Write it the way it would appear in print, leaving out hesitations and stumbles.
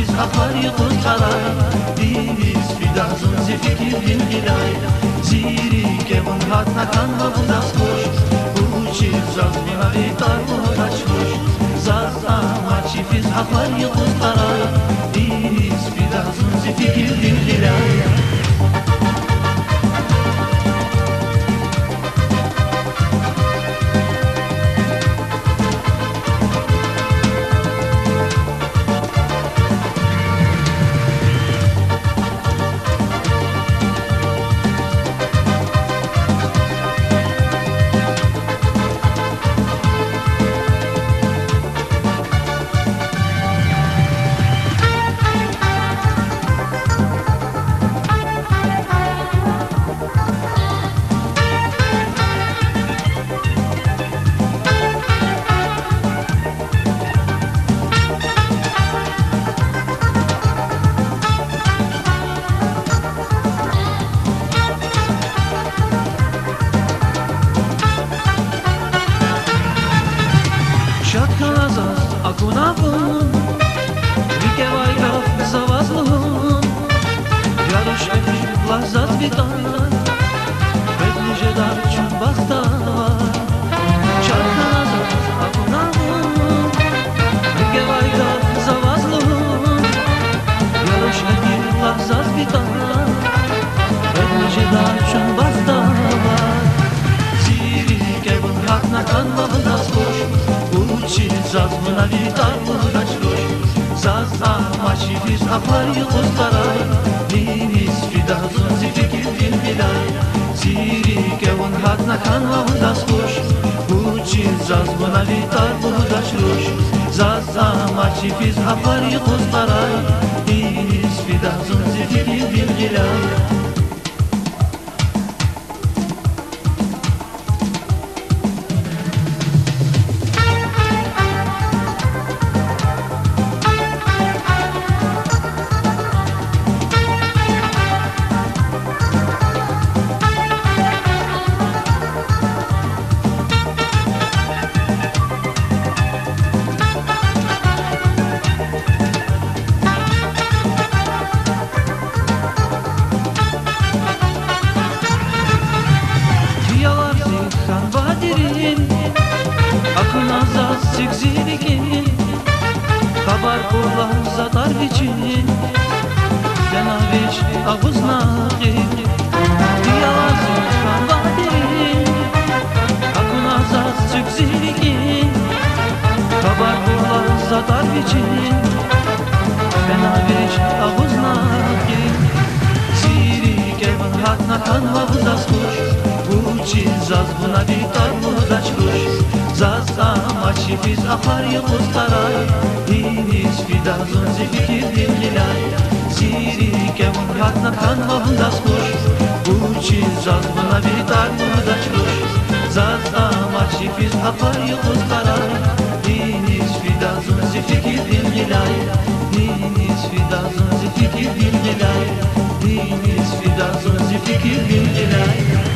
fiz afari qutaray Dinis fidazun zifikir bin gilay Ziri kevun hat nakan mavdas koş Uçi zazmina vitar muhtaç koş Zaza maçi fiz afari qutaray Dinis fidazun zifikir bin gilay Şatkanazaz akunavun Vikevaygav zavazlun Yarush efi lazat vitan Bednice darçun bahtava Şatkanazaz akunavun Vikevaygav zavazlun Yarush efi lazat vitan Bednice darçun bahtava Ziri kevun hatna kanmavdas koş Uçi zazmına vitar muhtaç koş Zaza maçi fiz afari qutaray Dinis fidazun zifikir bin bilay Ziri kevun hatna kan mavdas koş Uçi zazmına vitar muhtaç koş Zaza maçi fiz afari qutaray Dinis fidazun zifikir bin bilay Akınazaz zigzirikin Kabar kurlar zatar biçin Cenaviş ağuznağin Diyazı kanvadirin Akınazaz zigzirikin Kabar kurlar zatar biçin Cenaviş ağuznağin Ziri kevin hatna kanvavdas kuş Uçi zaz buna vitar muhtaç kuş Zaza maçi fiz afari qutaray Dinis fidazun zifikir bin gilay Ziri kevun hatna kan mavdas kuş Uçi zaz buna vitar muhtaç kuş Zaza maçi fiz afari qutaray Dinis fidazun zifikir bin gilay Dinis fidazun zifikir bin gilay Dinis fidazun zifikir bin gilay